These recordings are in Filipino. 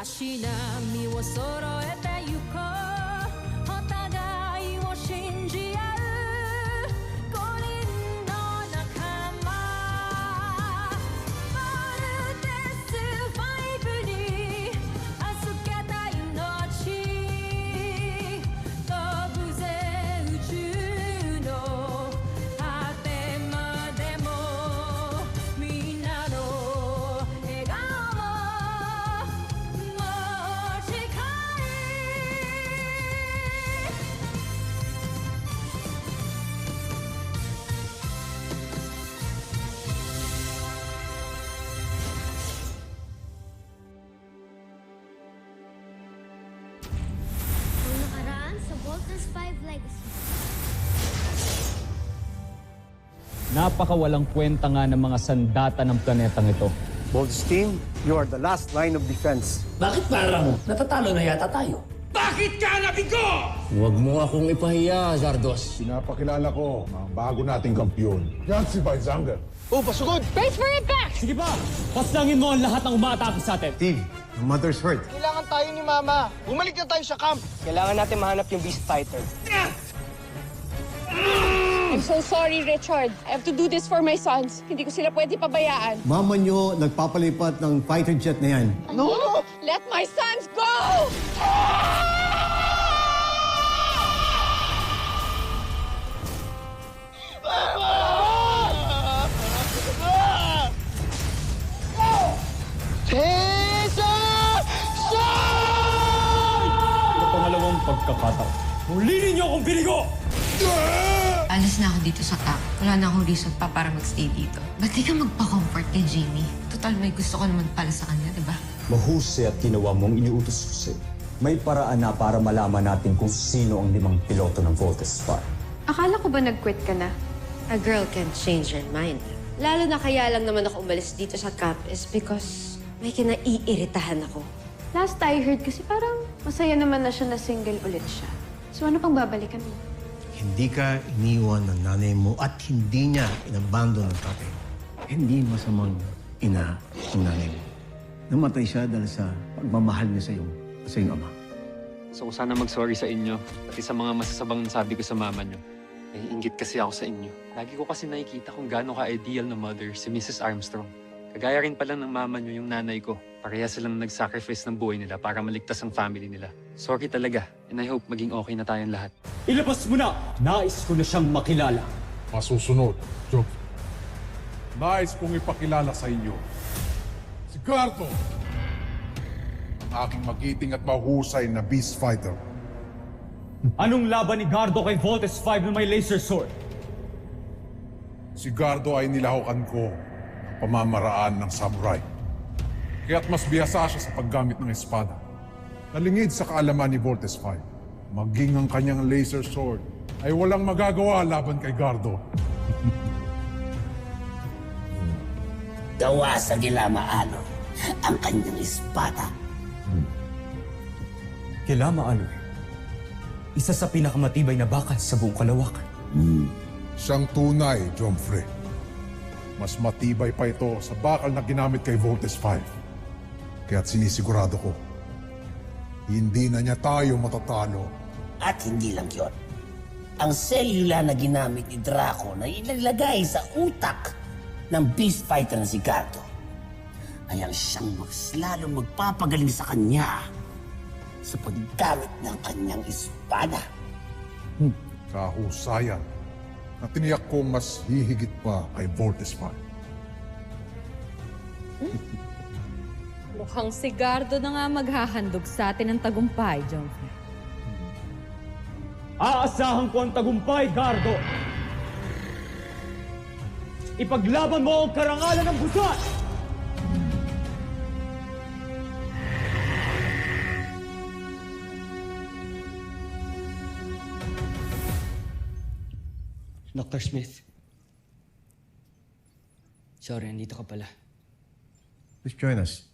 足並みを揃えてゆこうお互いを信じ合う5人の仲間ボルテス5に預けた命飛ぶぜ宇宙の果てまでもみんなの笑顔も持ち帰Ang nakaraan sa Voltes 5 Legacy. Napakawalang kwenta nga ng mga sandata ng planetang ito. Voltes team, you are the last line of defense. Bakit parang natatalo na yata tayo? Huwag mo akong ipahiya, Zardos. Pinapakilala ko ang bago nating kampyon. Yan si Weizanger. Sige ba? Paslangin mo ang lahat ng umaatake sa atin. Steve, your mother's hurt. Kailangan tayo ni Mama. Bumalik na tayo sa camp. Kailangan natin mahanap yung Beast Fighter. I'm so sorry, Richard. I have to do this for my sons. Hindi ko sila pwede pabayaan. Mama nyo nagpapalipat ng fighter jet na yan. No! Let my sons go! Tessa! Sa pangalawang pagkakataon, muli ninyo akong binigo! Alis na ako dito sa camp. Wala na akong reason pa para magstay dito. Ba't di ka magpa-comfort kay Jamie? Total, may gusto ko naman pala sa kanya, di ba? Mahusay at ginawa mong iniutos, Jose. May paraan na para malaman natin kung sino ang 5 piloto ng Voltes 5. Akala ko ba nag-quit ka na? A girl can change her mind. Lalo na kaya lang naman ako umalis dito sa camp is because may kinaiiritahan ako. Last I heard kasi parang masaya naman na siya na single ulit siya. So ano pang babalikan mo? Hindi ka iniwan ng nanay mo at hindi niya inabandon ng tatay mo. Hindi masamang ina ang nanay mo. Namatay siya dahil sa pagmamahal niya sa iyong ama. So sana mag-sorry sa inyo, pati sa mga masasabang nasabi ko sa mama nyo. Naiinggit kasi ako sa inyo. Lagi ko kasi nakikita kung gaano ka-ideal na mother si Mrs. Armstrong. Kagaya rin pala ng mama nyo yung nanay ko. Pareha silang nag-sacrifice ng buhay nila para maligtas ang family nila. Sorry talaga, and I hope maging okay na tayong lahat. Ilabas mo na! Nais ko na siyang makilala. Masusunod, Job. Nais kong ipakilala sa inyo si Gardo, ang aking magiting at mahusay na Beast Fighter. Anong laban ni Gardo kay Voltes 5 na may laser sword? Si Gardo ay nilahukan ko ng pamamaraan ng samurai. Kaya't mas biyasa siya sa paggamit ng espada. Nalingid sa kaalaman ni Voltes 5. Maging ang kanyang laser sword ay walang magagawa laban kay Gardo. Gawa sa Gilamaano ang kanyang espada. Kilamaano eh. Isa sa pinakamatibay na bakal sa buong kalawakan. Siyang tunay, Jomfrey. Mas matibay pa ito sa bakal na ginamit kay Voltes 5. Kaya't sinisigurado ko, hindi na niya tayo matatalo. At hindi lang yun. Ang selula na ginamit ni Draco na inilagay sa utak ng Beast Fighter na si Gardo ay ang siyang mas lalong magpapagaling sa kanya sa paggamit ng kanyang espada. Kahusayan na tiniyak kong mas hihigit pa kay Voltes 5. Mukhang si Gardo na nga maghahandog sa atin ng tagumpay, Jomfrey. Aasahan ko ang tagumpay, Gardo! Ipaglaban mo ang karangalan ng busan! Dr. Smith. Sorry, andito ka pala. Please join us.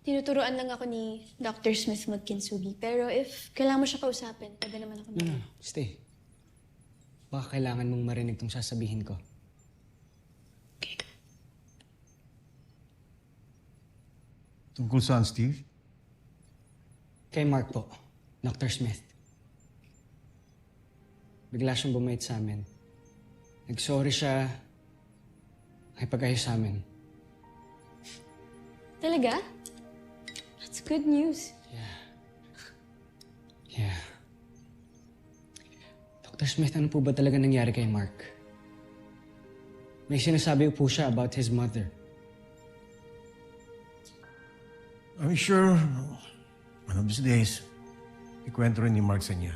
Tinuturuan lang ako ni Dr. Smith magkinsugi. Pero if kailangan mo siya kausapin, pwede naman ako No, stay. Baka kailangan mong marinig tong sasabihin ko. Tungkol saan, Steve? Kay Mark po, Dr. Smith. Bigla siyang bumait sa amin. Nag-sorry siya, nakipag-ayos sa amin. Talaga? That's good news. Yeah. Dr. Smith, ano po ba talaga nangyari kay Mark? May sinasabi po siya about his mother. I'm sure one of these days, ikwento rin ni Mark sa niya.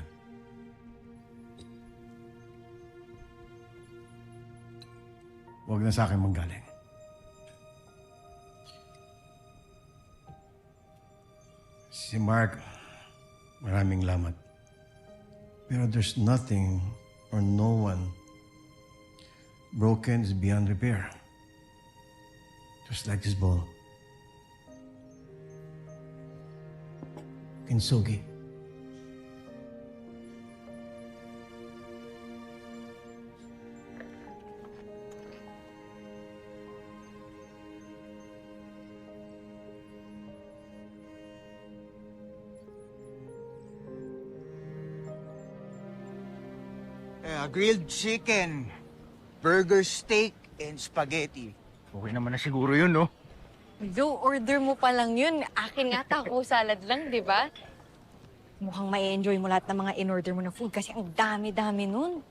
Huwag na sa akin manggaling. Si Mark, maraming lamat. Pero there's nothing or no one broken is beyond repair. Just like this ball. Kinsugi. Grilled chicken, burger steak, and spaghetti. Okay naman na siguro yun, no? Joe, order mo pa lang yun. Akin nga taco salad lang, di ba? Mukhang ma-enjoy mo lahat ng mga in-order mo na food kasi ang dami-dami nun.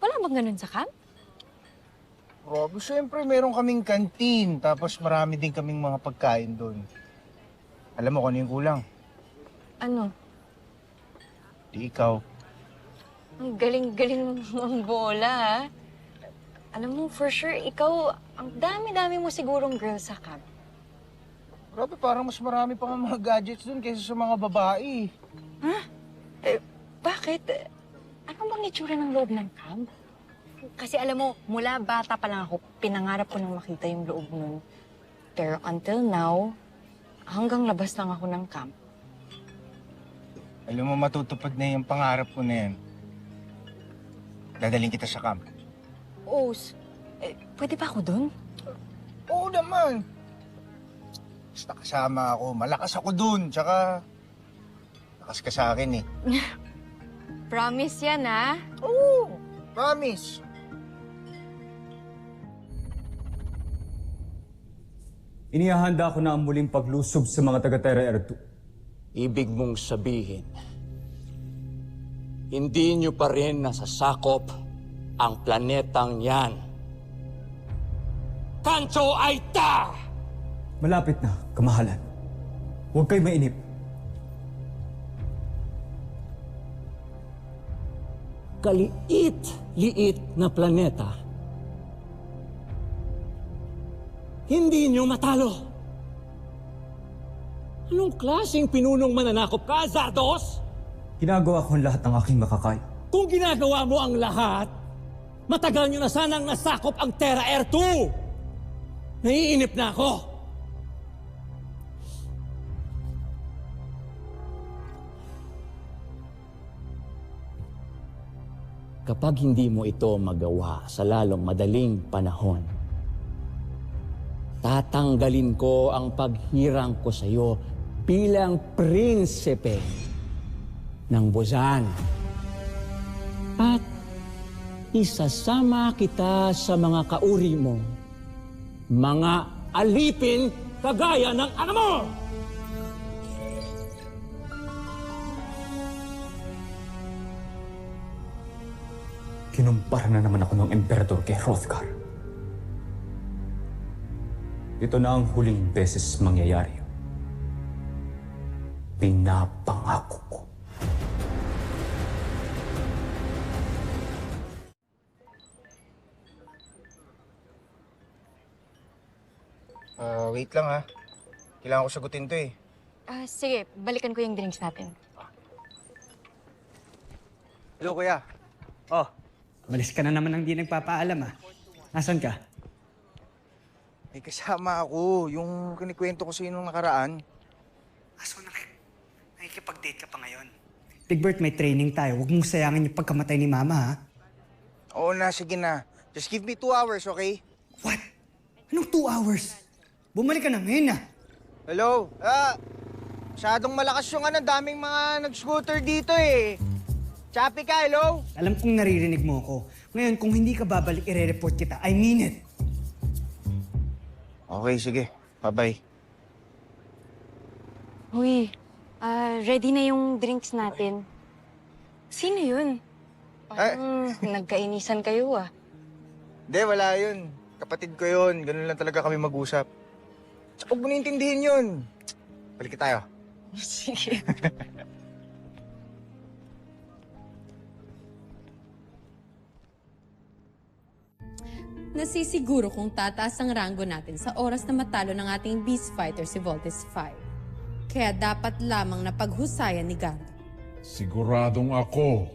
Wala bang ganun sa camp? Rob, siyempre meron kaming kantin, tapos marami din kaming mga pagkain doon. Alam mo kung ano yung kulang? Ano? Di ikaw. Ang galing-galing ng bola, ha? Alam mo, for sure, ikaw, ang dami-dami mo sigurong girl sa camp. Grabe, parang mas marami pa nga mga gadgets doon kaysa sa mga babae. Ha? Bakit? Ano bang itsura ng loob ng camp? Kasi alam mo, mula bata pa lang ako, pinangarap ko nang makita yung loob nun. Pero until now, hanggang labas lang ako ng camp. Alam mo, matutupad na yung pangarap ko na yan. Dadaling kita sa camp. Os, pwede ba ako dun? Oo naman. Basta kasama ako, malakas ako dun. Tsaka, lakas ka sa akin eh. Promise yan, ha? Oo, promise. Inihahanda ko na ang muling paglusob sa mga taga-Terra Air 2. Ibig mong sabihin, hindi nyo pa rin nasasakop ang planetang yan. Kancho Aita! Malapit na, kamahalan. Huwag kayo mainip. Kaliit-liit na planeta. Hindi nyo matalo. Anong klaseng pinunong mananakop ka, Zardos? Ginagawa ko ang lahat ng aking makakaya. Kung ginagawa mo ang lahat, matagal nyo na sanang nasakop ang Terra Air 2. Naiinip na ako. Kapag hindi mo ito magawa sa lalong madaling panahon, tatanggalin ko ang paghirang ko sa iyo bilang prinsipe ng Buzan. At isasama kita sa mga kauri mo, mga alipin kagaya ng ama mo! Kinumpara na naman ako ng emperador kay Hrothgar. Ito na ang huling beses mangyayari. Pinapangako ko. Wait lang ha. Kailangan ko sagutin to eh. Sige, balikan ko yung drinks natin. Hello, kuya. Oh. Malis ka na naman ang di nagpapaalam, ha? Nasaan ka? May kasama ako. Yung kinikwento ko sa'yo nung nakaraan. So, nakikipag-date ka pa ngayon? Tigbert, may training tayo. Huwag mong sayangin yung pagkamatay ni Mama, ha? Oo na, sige na. Just give me 2 hours, okay? What? Anong 2 hours? Bumalik ka na ngayon, ha? Hello? Masyadong malakas yung daming mga nag-scooter dito eh. Chappy ka, hello? Alam kong naririnig mo ako. Ngayon, kung hindi ka babalik, ire-report kita. I mean it. Okay, sige. Bye-bye. Uy, ready na yung drinks natin. Sino yun? Parang nagkainisan kayo ah. Hindi, wala yun. Kapatid ko yun. Ganun lang talaga kami mag-usap. Tsaka huwag mo naintindihin yun. Balik tayo. Sige. Nasisiguro kung tataas ang ranggo natin sa oras na matalo ng ating beast fighter si Voltes 5. Kaya dapat lamang na paghusayan ni Gardo. Siguradong ako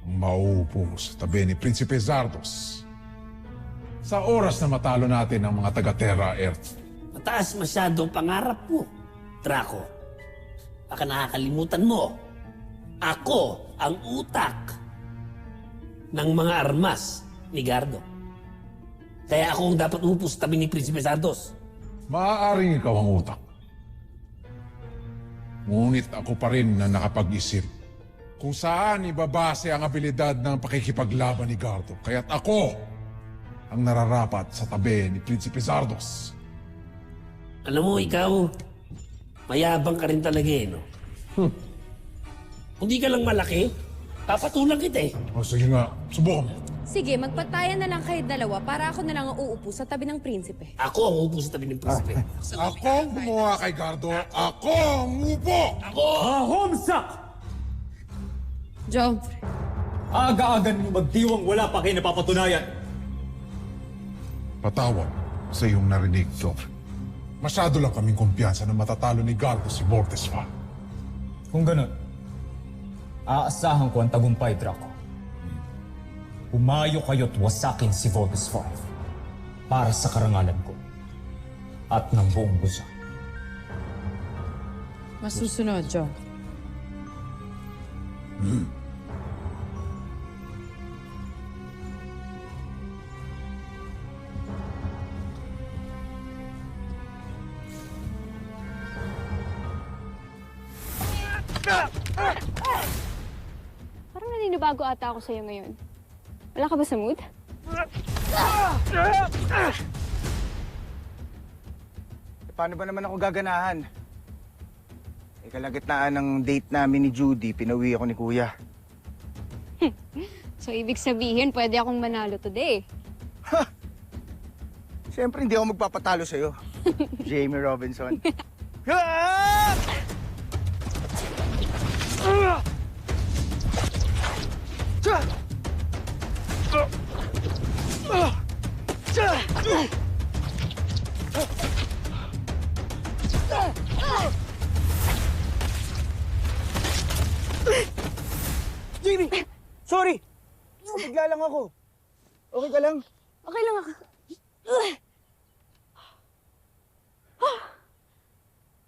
ang mauupo sa tabi ni Prinsipe Zardos. Sa oras na matalo natin ang mga taga-Terra Earth. Mataas masyado ang pangarap mo, Draco. Baka nakakalimutan mo. Ako ang utak ng mga armas ni Gardo. Kaya ako ang dapat umupo sa tabi ni Prinsipe Zardos. Maaaring ikaw ang utak. Ngunit ako pa rin na nakapag-isip kung saan ibabase ang abilidad ng pakikipaglaban ni Gardo. Kaya't ako ang nararapat sa tabi ni Prinsipe Zardos. Alam mo, ikaw, mayabang ka rin talaga eh, no? Kung di ka lang malaki, papatulang kita eh. O sige nga, subukan mo. Sige, magpatayan na lang kayo dalawa para ako na lang ang uupo sa tabi ng prinsipe. Ako ang uupo sa tabi ng Prinsipe. Ako ang gumawa kay Gardo. Ako ang upo! Ako! Homsak! Jomfrey. Aga-agan mo magdiwang wala pa kayo napapatunayan. Patawad sa iyong narinig, Joffrey. Masyado lang kaming kumpiyansa na matatalo ni Gardo si Voltes 5. Kung ganun, aasahan ko ang tagumpay, Draco. Umayo kayo't wasakin si Voltes 5 para sa karangalan ko at ng buong busa. Masusunod, John. Parang naninibago ata ako sa'yo ngayon. Wala ka ba sa mood? Paano ba naman ako gaganahan? Kalagitnaan ng date namin ni Judy, pinauwi ako ni Kuya. So, ibig sabihin, pwede akong manalo today. Siyempre, hindi ako magpapatalo sa'yo. Jamie Robinson. Jamie! Sorry! Bigla lang ako. Okay ka lang? Okay lang ako.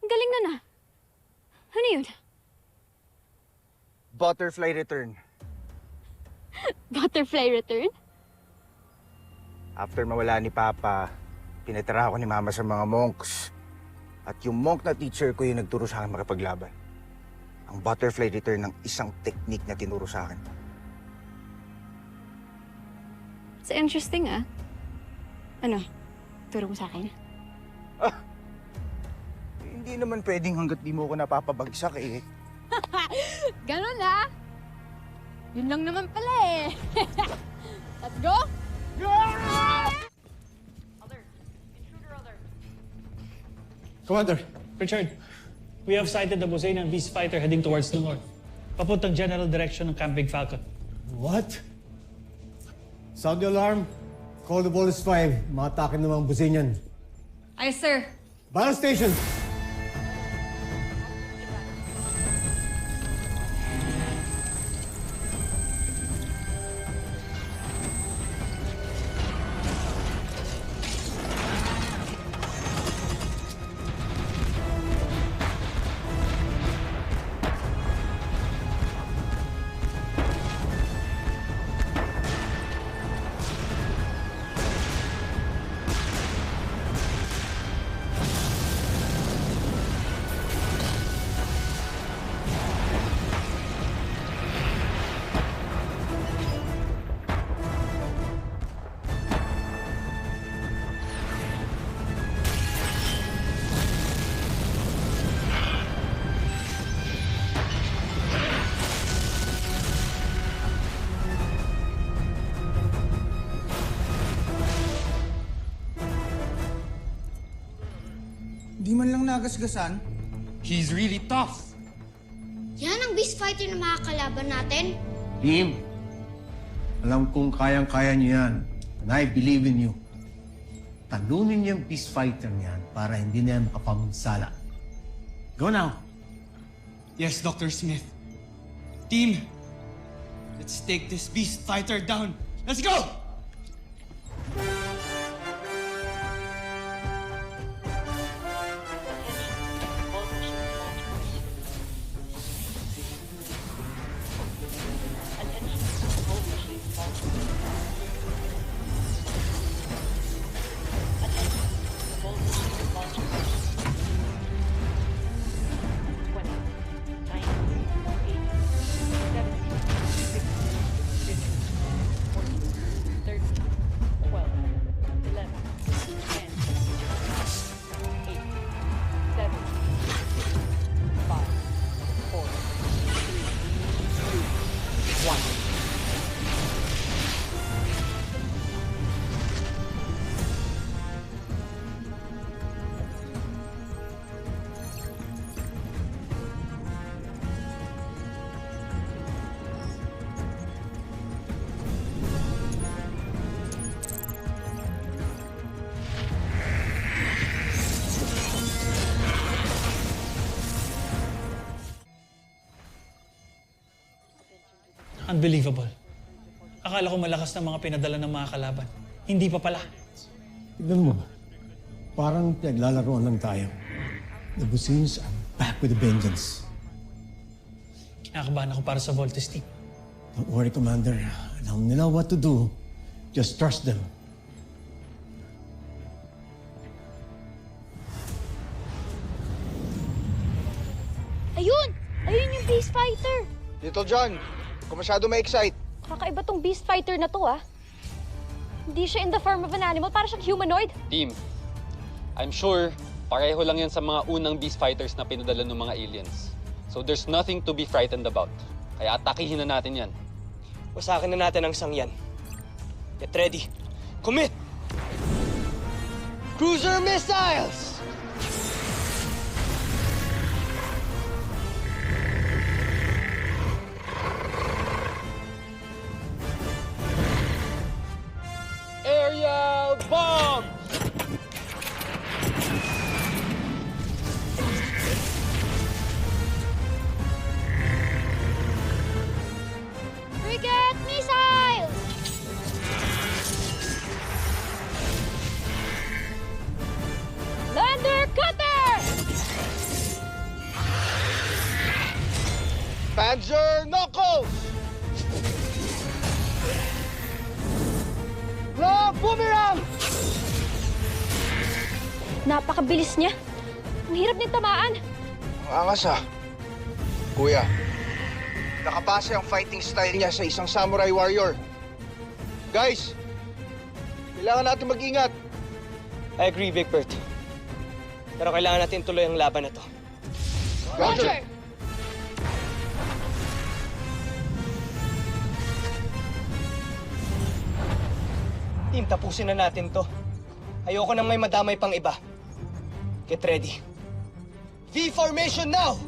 Ang galing na na. Ano yun? Butterfly return. Butterfly return? After mawala ni Papa, pinatira ako ni Mama sa mga monks. At yung monk na teacher ko yung nagturo sa akin makipaglaban. Ang butterfly return ng isang technique na tinuro sa akin. It's interesting, ah. Ano? Turo mo sa akin? Hindi naman pwedeng hanggat di mo ko napapabagsak eh. Ganun, ah. Yun lang naman pala eh. Let's go! Commander, Richard, we have sighted the Bosanian beast fighter heading towards the north. Papuntang general direction ng Camp Big Falcon. What? Sound the alarm. Call the Voltes 5. Maatake namang Bosanian. Ay, sir. Battle station! Di man lang nagasgasan. He's really tough. Yan ang beast fighter na makakalaban natin. Team, alam kong kayang-kaya niyo yan. And I believe in you. Talunin niyo yung beast fighter niyan para hindi na yan makapamsala. Go now. Yes, Dr. Smith. Team, let's take this beast fighter down. Let's go! Unbelievable. Akala ko malakas na mga pinadala ng mga kalaban. Hindi pa pala. Tignan mo, parang naglalaroan lang tayo. The Busenes are back with a vengeance. Kinakabahan ako para sa Voltes team. Don't worry, Commander. Alam nila what to do. Just trust them. Ayun! Ayun yung beast fighter! Little John, kung masyado ma-excite. Kakaiba tong beast fighter na to, ah. Hindi siya in the form of an animal, para siyang humanoid. Team, I'm sure pareho lang yan sa mga unang beast fighters na pinadala ng mga aliens. So there's nothing to be frightened about. Kaya atakihin na natin yan. Wasakin na natin ang sangyan. Get ready. Commit! Cruiser missiles! Aerial bomb! Frigate missiles! Lander cutter! Panzer knuckles! Love boomerang! Napakabilis niya. Ang hirap niyang tamaan. Ang angas ah. Kuya, nakapasa ang fighting style niya sa isang samurai warrior. Guys, kailangan natin mag-ingat. I agree, Big Bert. Pero kailangan natin tuloy ang laban na to. Roger! Team, tapusin na natin to. Ayoko nang may madamay pang iba. Get ready. V formation now!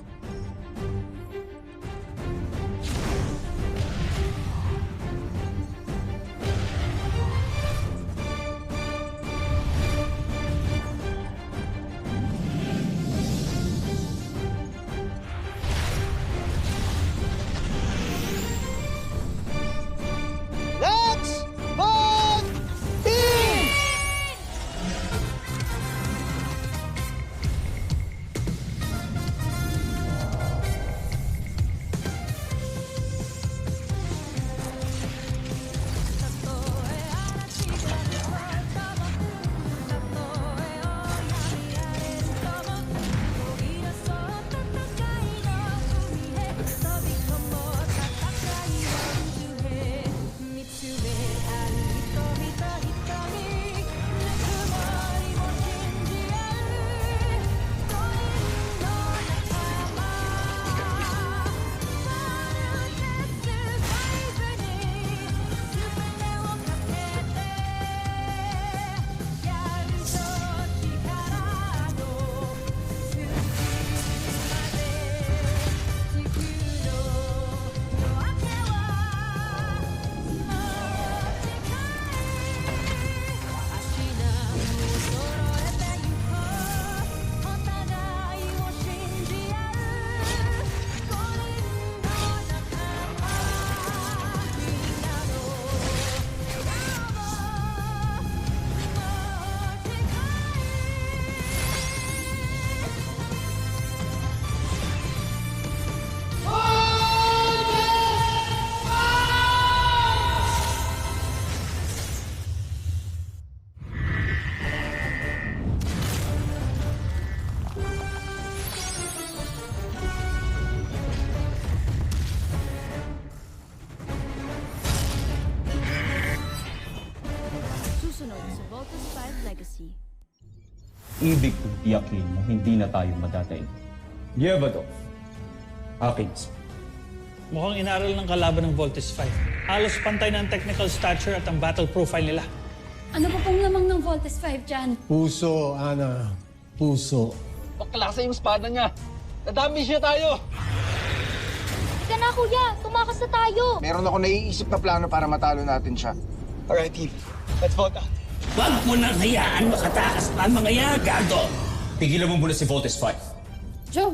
Let's vote team! legacy. Ibig kong tiyakin na hindi na tayo madadaig. Yevadov, Akins. Mukhang inaral ng kalaban ng Voltes 5. Halos pantay na ang technical stature at ang battle profile nila. Ano pa pong lamang ng Voltes 5 dyan? Puso, Ana. Puso. Baklasa yung espada niya. Nadami siya tayo. Ika na, kuya! Tumakas na tayo! Meron ako naiisip na plano para matalo natin siya. Alright, team. Let's vote out. Huwag mo nang hayaan makatakas pa ang mga yan, Gardo! Tigilan mo muna si Voltes 5. Joe!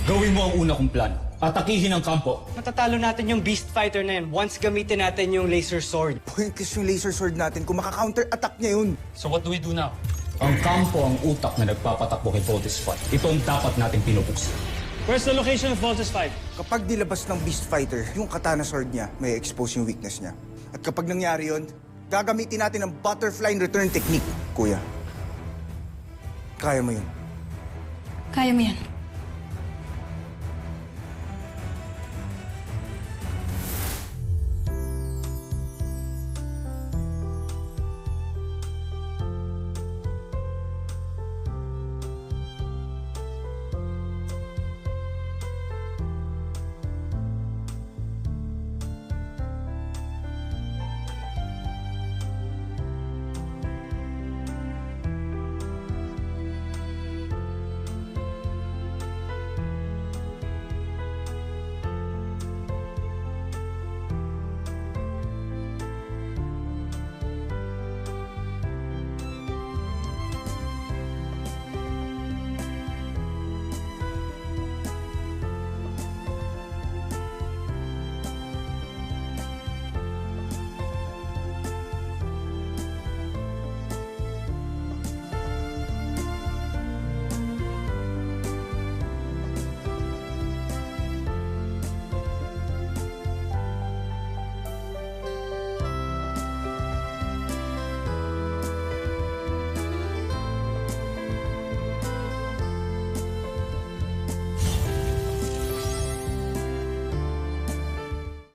Gawin mo ang una kong plano. Atakihin ang kampo. Matatalo natin yung Beast Fighter na yan once gamitin natin yung laser sword. Pointless yung laser sword natin kung maka-counter-attack niya yun. So what do we do now? Ang kampo ang utak na nagpapatakbo kay Voltes 5. Ito ang dapat nating pinupuksan. Where's the location of Voltes 5? Kapag nilabas ng Beast Fighter, yung katana sword niya, may expose yung weakness niya. At kapag nangyari yun, gagamitin natin ang butterfly return technique, kuya. Kaya mo yun. Kaya mo yan.